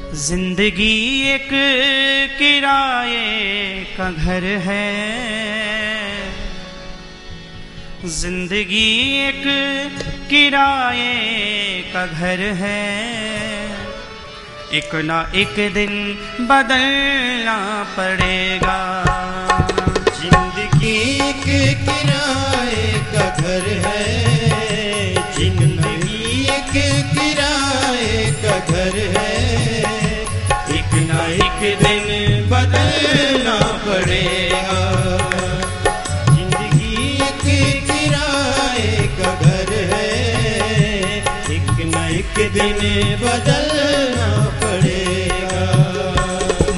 जिंदगी एक किराए का घर है, जिंदगी एक किराए का घर है। एक ना एक दिन बदलना पड़ेगा। जिंदगी एक किराए का घर है, जिंदगी एक किराए का घर है। एक ना एक दिन बदलना पड़ेगा। जिंदगी एक किराए का घर है, एक ना एक दिन बदलना पड़ेगा।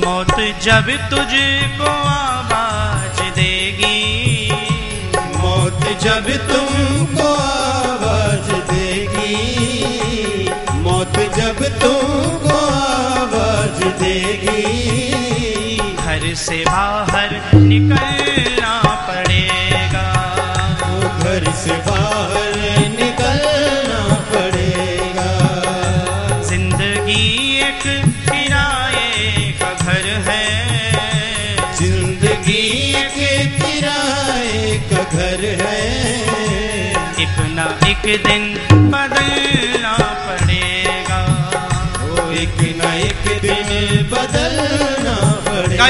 मौत जब तुझको आवाज देगी, मौत जब तुमको आवाज देगी, मौत जब तुमको आवाज देगी। घर से बाहर निकलना पड़ेगा। घर से बाहर निकलना पड़ेगा। जिंदगी एक किराए का घर है, जिंदगी एक किराए का घर है। एक ना एक दिन बदलना पड़ेगा। एक ना एक दिन बदलना पड़ेगा।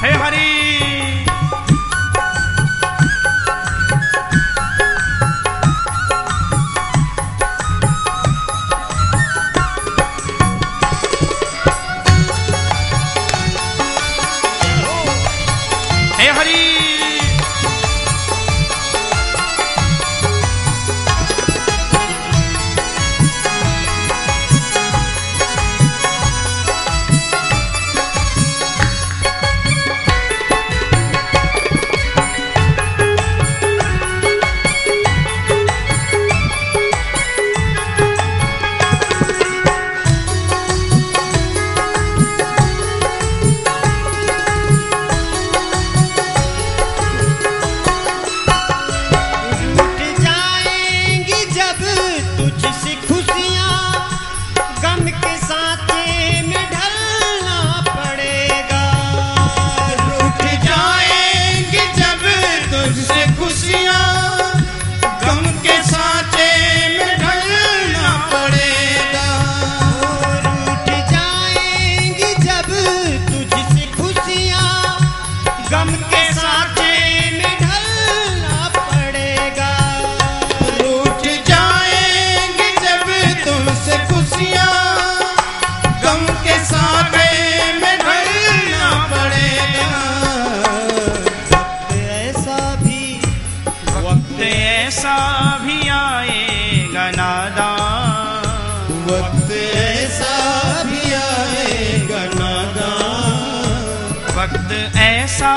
हे हरि हे हरि ऐसा भी आएगा नादान, वक्त ऐसा भी आएगा नादान। वक्त ऐसा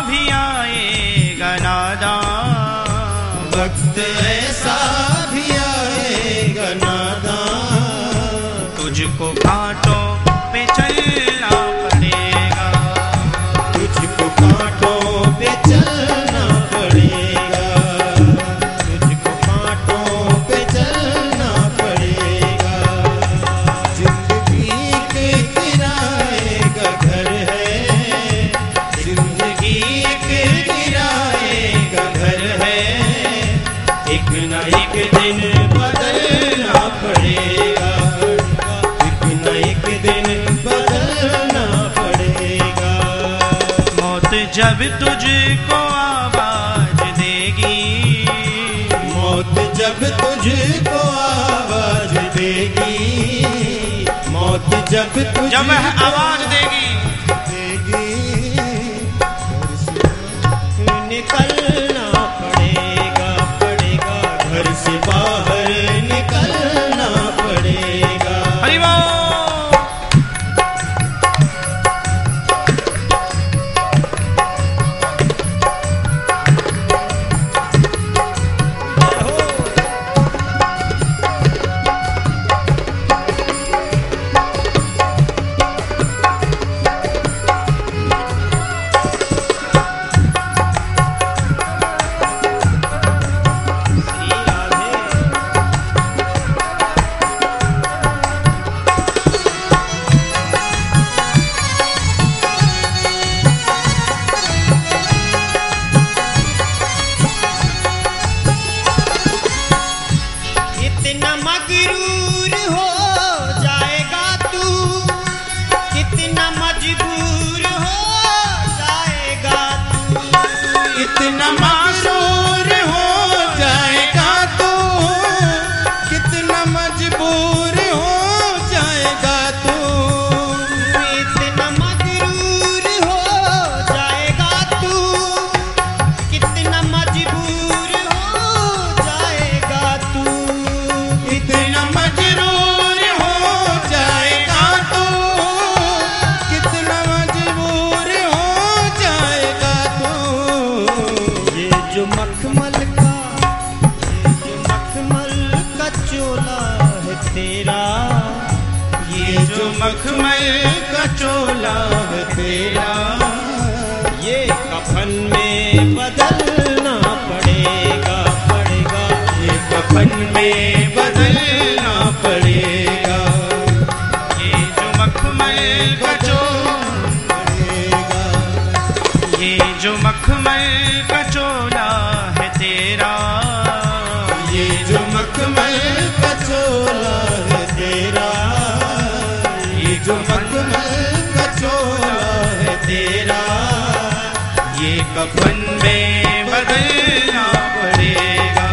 भी आएगा नादान। वक्त ऐसा भी आएगा नादान। तुझको कांटों पे चलना पड़ेगा। तुझको कांटों पे चलना पड़ेगा। तुझको कांटों पे चलना पड़ेगा। जिंदगी के किराए का घर है, जिंदगी के किराए का घर है। एक ना एक दिन बदलना पड़ेगा। एक ना एक दिन बदलना पड़ेगा। मौत जब तुझको आवाज देगी, मौत जब तुझको आवाज देगी, मौत जब जब वह आवाज देगी, निकलना पड़ेगा, पड़ेगा। घर से बाहर निकलना पड़ेगा। हरि बोल। कितना मगरूर हो जाएगा तू, कितना मजबूर हो जाएगा तू, इतना मगरूर हो जाएगा तू, कितना मजबूर हो जाएगा तू, इतना मजरूर हो जाएगा तू, कितना मजबूर हो जाएगा तू। ये जो मखमल का चोला है तेरा, ये जो मखमल का चोला है तेरा, ये कफन में बदलना पड़ेगा, पड़ेगा। ये कफन में बदलना पड़ेगा, ये जो मखमल का पड़ेगा। ये जो मखमल का चोला है तेरा, ये जो मखमल का चोला है तेरा, ये जो मखमल का चोला है तेरा, ये कफन में बदलना पड़ेगा,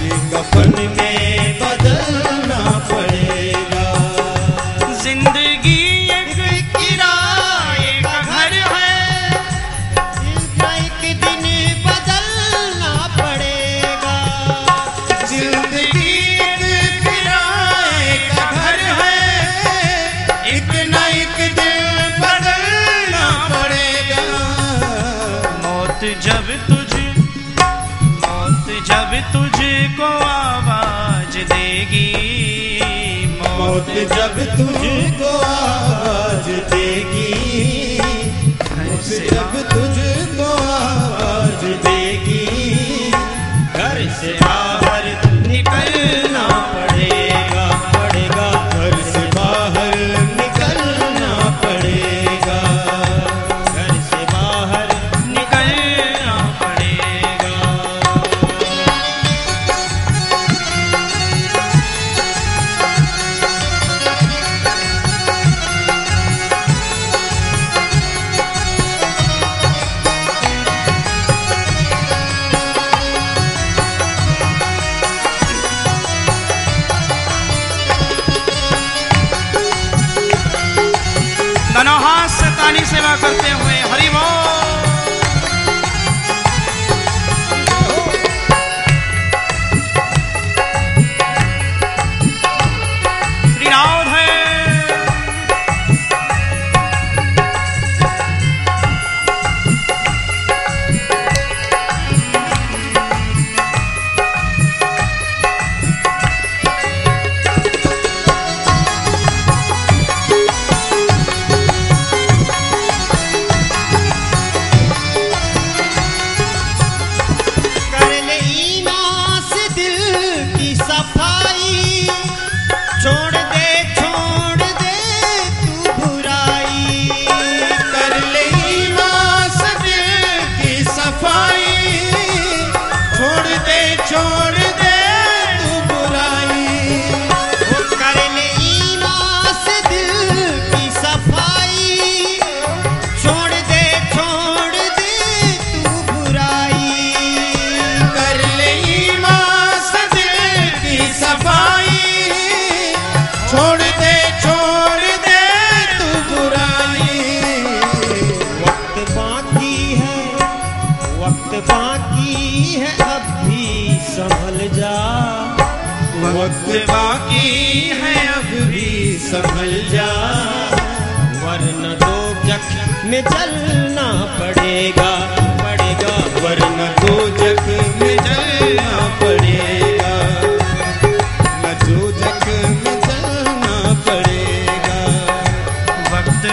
ये कफन में बदलना पड़ेगा। जिंदगी एक किराए का घर है, इसका एक दिन बदलना पड़ेगा, जिंदगी एक किराए का घर है, एक न एक दिन बदलना पड़ेगा। मौत जब तुझको आवाज देगी, मौत जब तुझको आवाज देगी, मौत जब तुझको आवाज देगी, घर से बाहर निकलना पड़ेगा, पड़ेगा। घर से बाहर निकलना पड़ेगा, घर से बाहर निकलना पड़ेगा। दोनों हाथ से ताली सेवा करते हुए हरि बोल। श्री राम है। कर ले ईमान से दिल की सफाई, छोड़ दे तू बुराई, कर ले ईमान से दिल की सफाई, छोड़ दे तू बुराई। वो कर ले ईमान से दिल की सफाई, छोड़ दे तू बुराई, कर ले ईमान से दिल की सफाई, छोड़ दे तू बुराई। वक्त बाकी है अब भी संभल जा, वक्त बाकी है अब भी संभल जा, वरना दो जख में जलना पड़ेगा, पड़ेगा। वरना दो जग में जलना पड़ेगा, न दो जग में जलना पड़ेगा। वक्त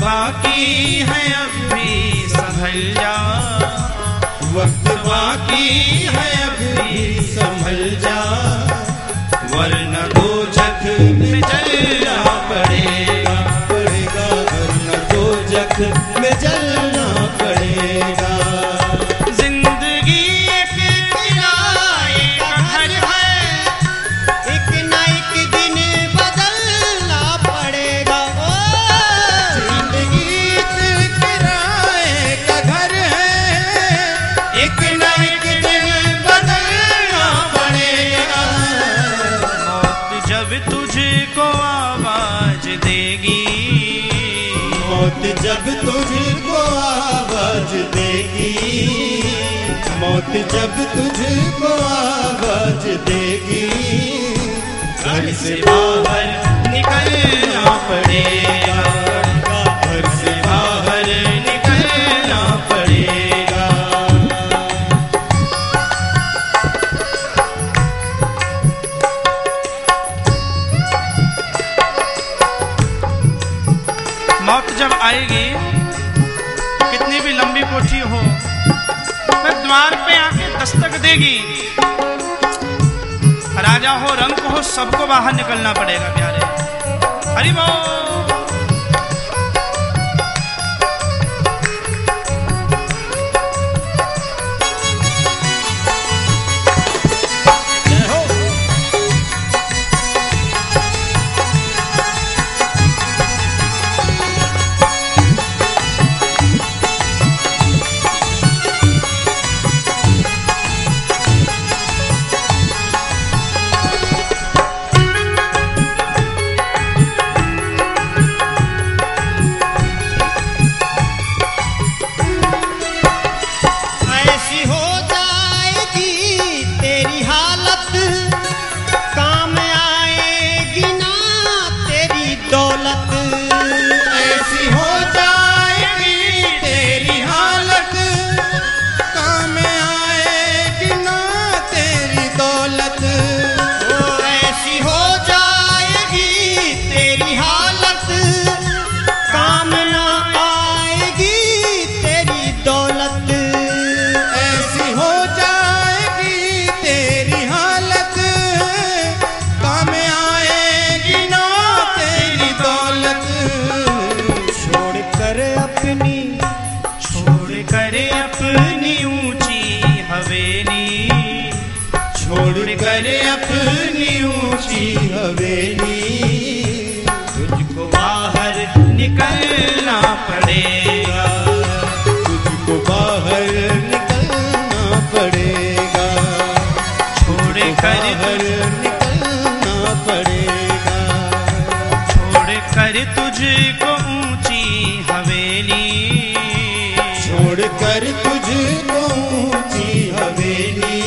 बाकी है अब भी संभल जा, वक्त बाकी है अब भी संभल जा, वरना दो जग में जलना पड़ेगा, पड़ेगा। वरना दो जग में जलना पड़ेगा। जिंदगी एक किराए का घर है, एक न एक दिन बदलना पड़ेगा। देगी। मौत जब तुझको आवाज देगी, मौत जब तुझको आवाज देगी, घर से बाहर निकलना पड़ेगा, घर से बाहर निकलना पड़ेगा। मौत जब आएगी, कितनी भी लंबी कोठी हो, फिर द्वार पे आके दस्तक देगी। राजा हो, रंक हो, सबको बाहर निकलना पड़ेगा प्यारे। हरि बोल। करे अपनी ऊंची हवेली, तुझको बाहर निकलना पड़ेगा, तुझको बाहर निकलना पड़ेगा, छोड़ कर निकलना पड़ेगा, छोड़ कर तुझको ऊंची हवेली, छोड़ कर तुझको ऊंची हवेली,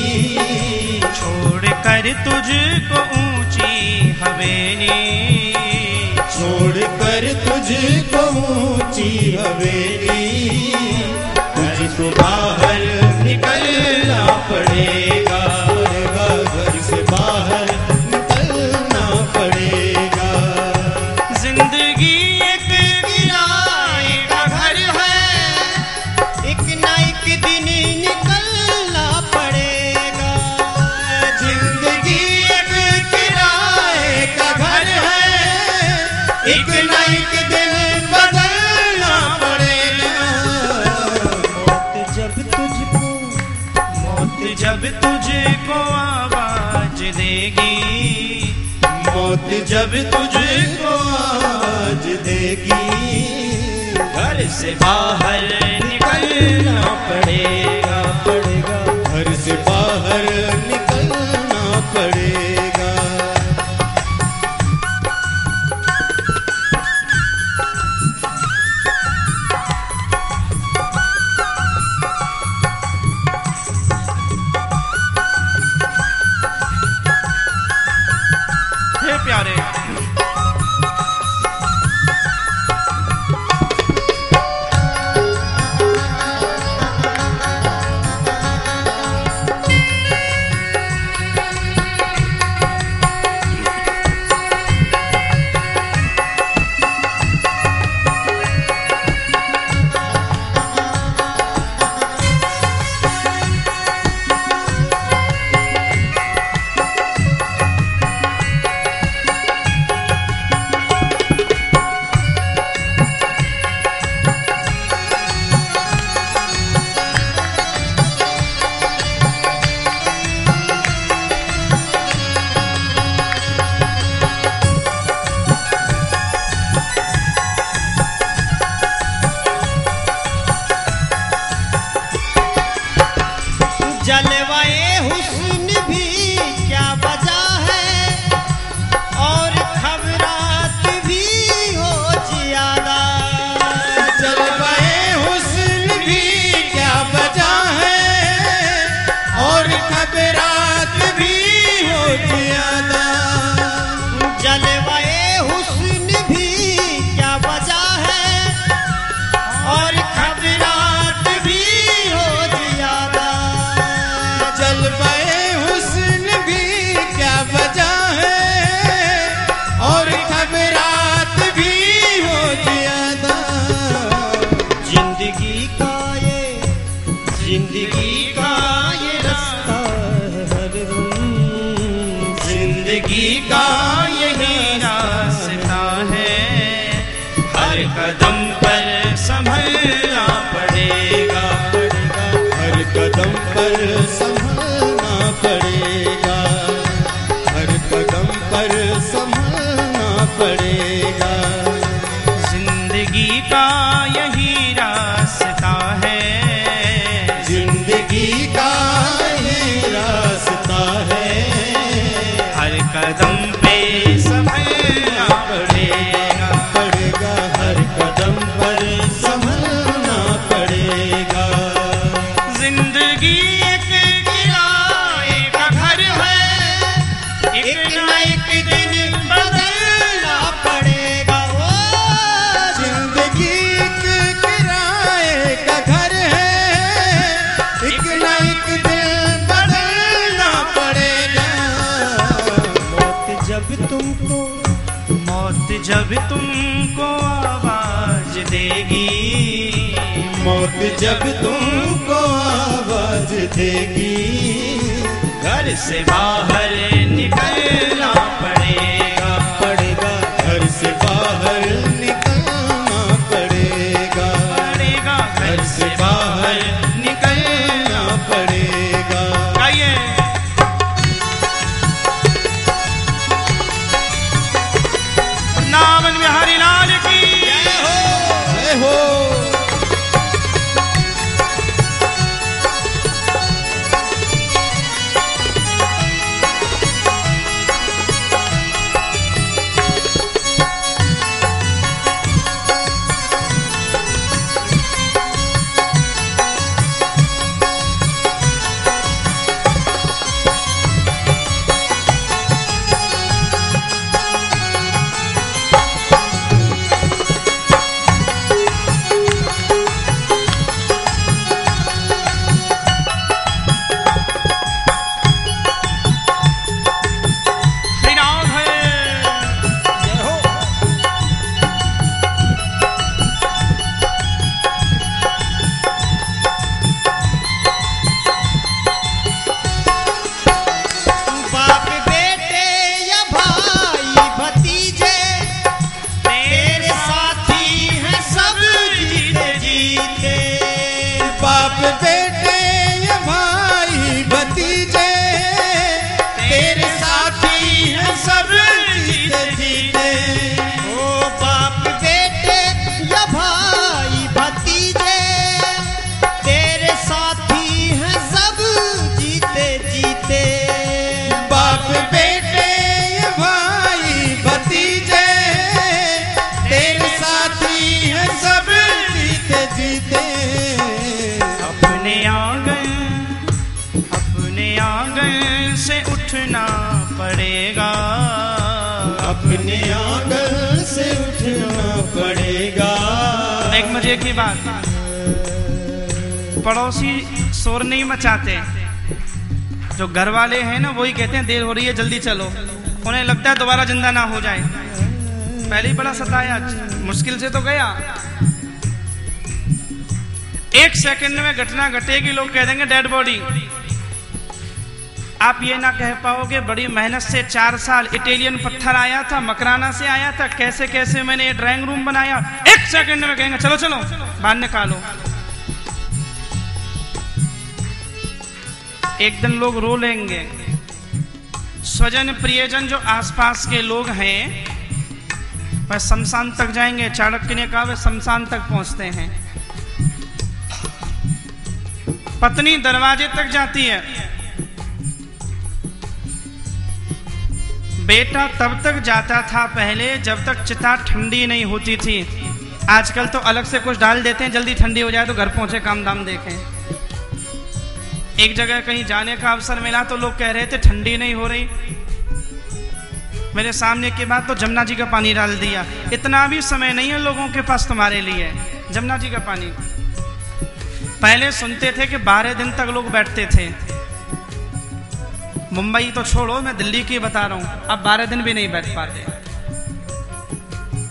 छोड़ कर तुझको ऊंची हवेली, छोड़ कर तुझको ऊंची हवेली, तुझको बाहर निकलना पड़ेगा, घर से बाहर निकलना पड़ेगा। जिंदगी एक किराए का घर है, एक ना एक दिन निकलना पड़ेगा। जिंदगी एक किराए का घर है, एक ना एक दिन बदलना पड़ेगा। मौत जब तुझको, मौत जब तुझको आवाज देगी, मौत जब तुझको आवाज देगी, घर से बाहर निकलना पड़ेगा, घर से बाहर निकलना पड़ेगा। हे प्यारे, पड़ेगा। जिंदगी का यही रास्ता है, जिंदगी का ये रास्ता है। हर कदम पे संभलना पड़ेगा, पड़ेगा हर कदम पर संभलना पड़ेगा। जिंदगी एक किराए का घर है, एक न एक दिन बदलना पड़ेगा। ओ जिंदगी एक किराए का घर है, एक न एक दिन बदलना पड़ेगा। मौत जब तुमको, मौत जब तुमको आवाज देगी, मौत जब तुमको आवाज देगी, घर से बाहर निकलना पड़ेगा, पड़ेगा घर से बाहर निकलना पड़ेगा, पड़ेगा घर से बाहर निकलना पड़ेगा। गाइए। वृंदावन बिहारी लाल की जय हो। श्रीनाथ है। बाप बेटे या भाई भतीजे तेरे साथी हैं सब जीते जीते। बाप बेटे ये भाई भतीजे तेरे साथी हैं सब जीते जीते। ओ बाप बेटे या भाई भतीजे तेरे साथी हैं सब जीते जीते। बाप बेटे ये भाई भतीजे तेरे साथी हैं सब जीते जीते। अपने आंगन से उठना पड़ेगा, अपने आंगन से उठना पड़ेगा। एक मजे की बात, पड़ोसी शोर नहीं मचाते, जो घर वाले हैं ना वही कहते हैं देर हो रही है जल्दी चलो। उन्हें लगता है दोबारा जिंदा ना हो जाए, पहले ही बड़ा सताया, मुश्किल से तो गया। एक सेकंड में घटना घटेगी, लोग कह देंगे डेड बॉडी। आप ये ना कह पाओगे बड़ी मेहनत से 4 साल इटालियन पत्थर आया था, मकराना से आया था, कैसे कैसे मैंने ये ड्राइंग रूम बनाया। एक सेकंड में कहेंगे चलो चलो बाहर निकालो। एक दिन लोग रो लेंगे। स्वजन प्रियजन जो आसपास के लोग हैं वह शमशान तक जाएंगे। चाणक्य ने कहा वे शमशान तक पहुंचते हैं। पत्नी दरवाजे तक जाती है, बेटा तब तक जाता था पहले जब तक चिता ठंडी नहीं होती थी। आजकल तो अलग से कुछ डाल देते हैं, जल्दी ठंडी हो जाए तो घर पहुंचे काम दाम देखें। एक जगह कहीं जाने का अवसर मिला तो लोग कह रहे थे ठंडी नहीं हो रही। मेरे सामने के बाद तो जमुना जी का पानी डाल दिया। इतना भी समय नहीं है लोगों के पास तुम्हारे लिए, जमुना जी का पानी। पहले सुनते थे कि 12 दिन तक लोग बैठते थे। मुंबई तो छोड़ो, मैं दिल्ली की बता रहा हूं, अब 12 दिन भी नहीं बैठ पाते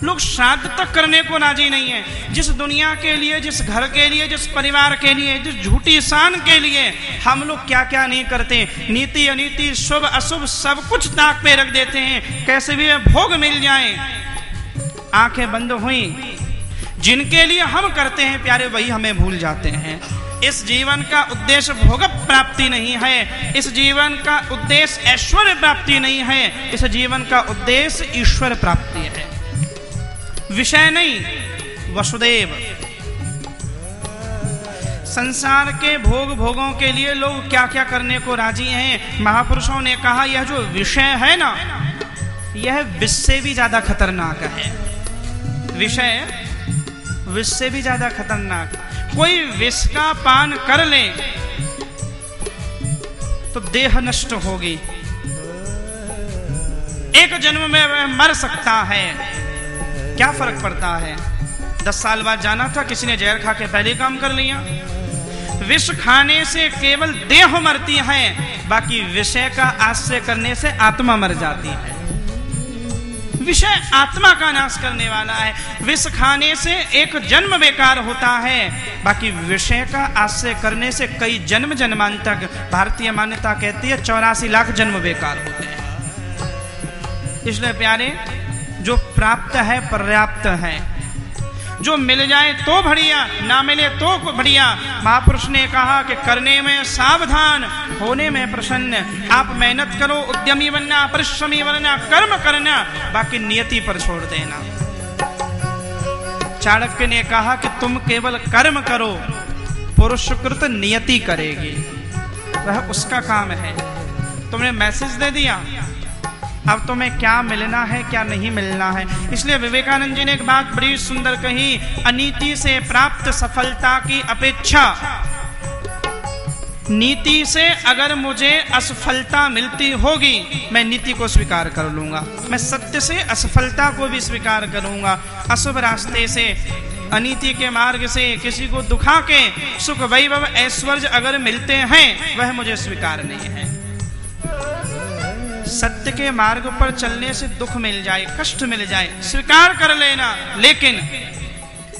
लोग। श्राद्ध तक करने को राजी नहीं है। जिस दुनिया के लिए, जिस घर के लिए, जिस परिवार के लिए, जिस झूठी शान के लिए हम लोग क्या क्या नहीं करते। नीति अनीति, शुभ अशुभ सब कुछ नाक पे रख देते हैं, कैसे भी भोग मिल जाए। आंखें बंद हुई, जिनके लिए हम करते हैं प्यारे वही हमें भूल जाते हैं। इस जीवन का उद्देश्य भोग प्राप्ति नहीं है, इस जीवन का उद्देश्य ऐश्वर्य प्राप्ति नहीं है, इस जीवन का उद्देश्य ईश्वर प्राप्ति है। विषय नहीं, वसुदेव। संसार के भोगों के लिए लोग क्या क्या करने को राजी हैं। महापुरुषों ने कहा यह जो विषय है ना, यह विष से भी ज्यादा खतरनाक है। विषय विष से भी ज्यादा खतरनाक। कोई विष का पान कर ले तो देह नष्ट होगी, एक जन्म में वह मर सकता है। क्या फर्क पड़ता है? 10 साल बाद जाना था, किसी ने जहर खा के पहले काम कर लिया। विष खाने से केवल देह मरती है, बाकी विषय का आश्रय करने से आत्मा मर जाती है। विषय आत्मा का नाश करने वाला है। विष खाने से एक जन्म बेकार होता है, बाकी विषय का आश्रय करने से कई जन्म जन्मांतर, भारतीय मान्यता कहती है 84 लाख जन्म बेकार होते हैं। इसलिए प्यारे, जो प्राप्त है पर्याप्त है। जो मिल जाए तो बढ़िया, ना मिले तो बढ़िया। महापुरुष ने कहा कि करने में सावधान, होने में प्रसन्न। आप मेहनत करो, उद्यमी बनना, परिश्रमी बनना, कर्म करना, बाकी नियति पर छोड़ देना। चाणक्य ने कहा कि तुम केवल कर्म करो, पुरुषकृत नियति करेगी, वह उसका काम है। तुमने मैसेज दे दिया, अब तुम्हें क्या मिलना है क्या नहीं मिलना है। इसलिए विवेकानंद जी ने एक बात बड़ी सुंदर कही, अनीति से प्राप्त सफलता की अपेक्षा नीति से अगर मुझे असफलता मिलती होगी, मैं नीति को स्वीकार कर लूंगा। मैं सत्य से असफलता को भी स्वीकार करूंगा। अशुभ रास्ते से, अनीति के मार्ग से किसी को दुखा के सुख वैभव ऐश्वर्य अगर मिलते हैं, वह मुझे स्वीकार नहीं है। सत्य के मार्ग पर चलने से दुख मिल जाए, कष्ट मिल जाए, स्वीकार कर लेना, लेकिन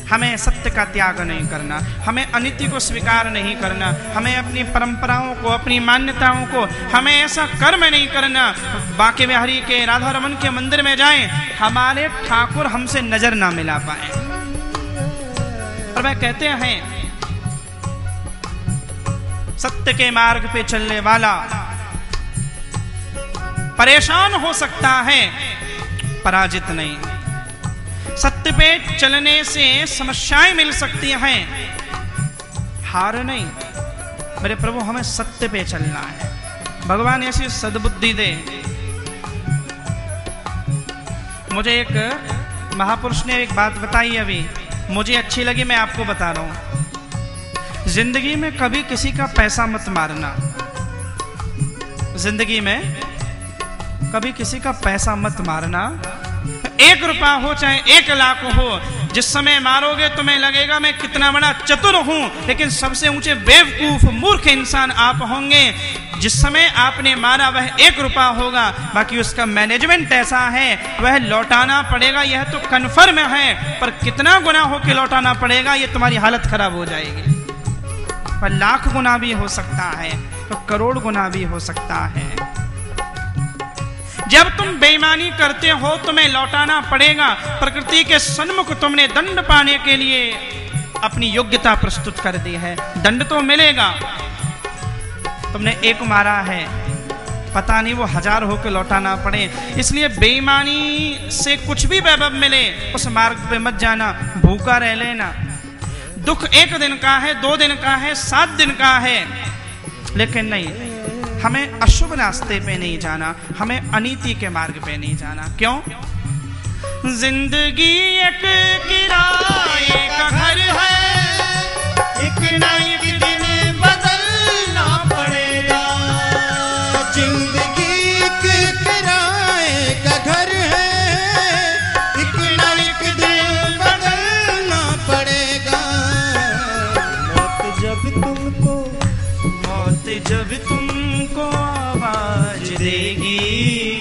हमें सत्य का त्याग नहीं करना, हमें अनित्य को स्वीकार नहीं करना, हमें अपनी परंपराओं को, अपनी मान्यताओं को, हमें ऐसा कर्म नहीं करना। बांके बिहारी के राधा रमन के मंदिर में जाएं, हमारे ठाकुर हमसे नजर ना मिला पाए। और वह कहते हैं सत्य के मार्ग पे चलने वाला परेशान हो सकता है, पराजित नहीं। सत्य पे चलने से समस्याएं मिल सकती हैं, हार नहीं। मेरे प्रभु, हमें सत्य पे चलना है। भगवान ऐसी सद्बुद्धि दे। मुझे एक महापुरुष ने एक बात बताई, अभी मुझे अच्छी लगी, मैं आपको बता रहा हूं। जिंदगी में कभी किसी का पैसा मत मारना। जिंदगी में कभी किसी का पैसा मत मारना। 1 रुपया हो चाहे 1 लाख हो, जिस समय मारोगे तुम्हें लगेगा मैं कितना बड़ा चतुर हूं, लेकिन सबसे ऊंचे बेवकूफ मूर्ख इंसान आप होंगे। जिस समय आपने मारा वह 1 रुपया होगा, बाकी उसका मैनेजमेंट ऐसा है वह लौटाना पड़ेगा, यह तो कन्फर्म है। पर कितना गुना होके लौटाना पड़ेगा, यह तुम्हारी हालत खराब हो जाएगी। पर लाख गुना भी हो सकता है, तो करोड़ गुना भी हो सकता है। जब तुम बेईमानी करते हो तुम्हें लौटाना पड़ेगा। प्रकृति के सन्मुख तुमने दंड पाने के लिए अपनी योग्यता प्रस्तुत कर दी है, दंड तो मिलेगा। तुमने 1 मारा है, पता नहीं वो 1000 होकर लौटाना पड़े। इसलिए बेईमानी से कुछ भी वैभव मिले, उस मार्ग पे मत जाना, भूखा रह लेना। दुख 1 दिन का है, 2 दिन का है, 7 दिन का है, लेकिन नहीं, हमें अशुभ रास्ते पे नहीं जाना, हमें अनीति के मार्ग पे नहीं जाना। क्यों? जिंदगी एक किराए का घर है, एक ना एक दिन बदलना पड़ेगा। जिंदगी एक किराए का घर है, एक ना एक दिन बदलना पड़ेगा। मौत जब तुमको आवाज देगी,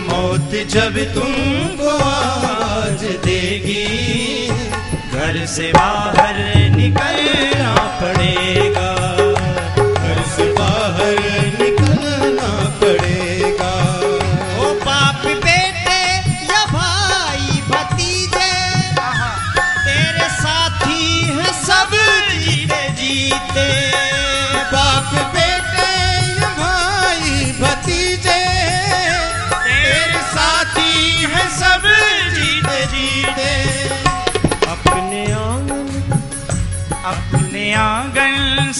मौत जब तुमको आवाज देगी, घर से बाहर निकलना पड़ेगा, घर से बाहर निकलना पड़ेगा। ओ बाप बेटे या भाई भतीजे, तेरे साथी हैं सब जीते जीते। बाप बेटे या भाई भतीजे, तेरे साथी हैं सब जीते जीते।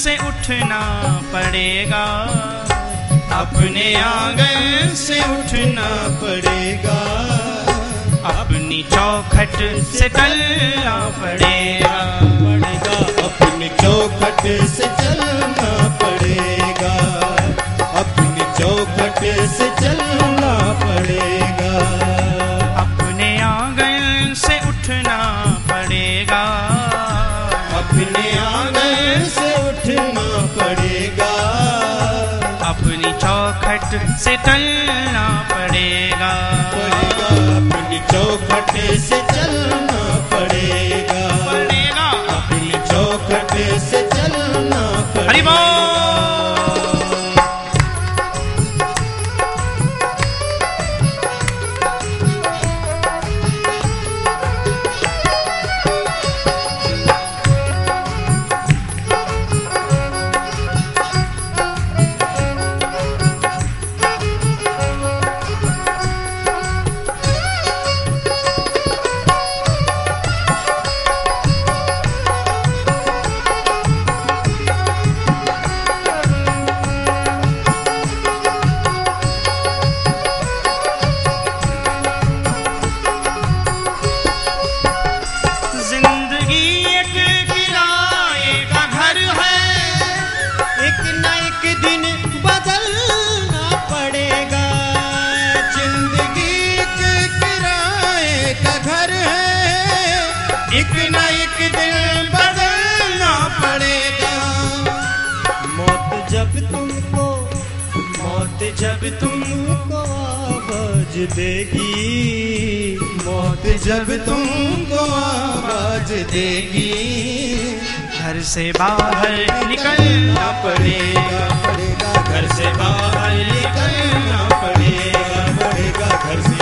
से उठना पड़ेगा, अपने आंगन से उठना पड़ेगा, अपनी चौखट से चलना पड़ेगा, अपनी चौखट से चलना पड़ेगा, अपनी चौखट से चलना पड़ेगा, अपने आंगन से उठना पड़ेगा, अपने आंगन से उठना पड़ेगा, अपनी चौखट से चलना पड़ेगा, अपनी चौखट से चलना पड़ेगा, अपनी चौखट से चलना पड़ेगा। हरि बोल। एक न एक दिन बदलना पड़ेगा। मौत जब तुमको आवाज देगी, मौत जब तुमको आवाज देगी, घर से बाहर निकलना पड़ेगा, घर से बाहर निकलना पड़ेगा, घर से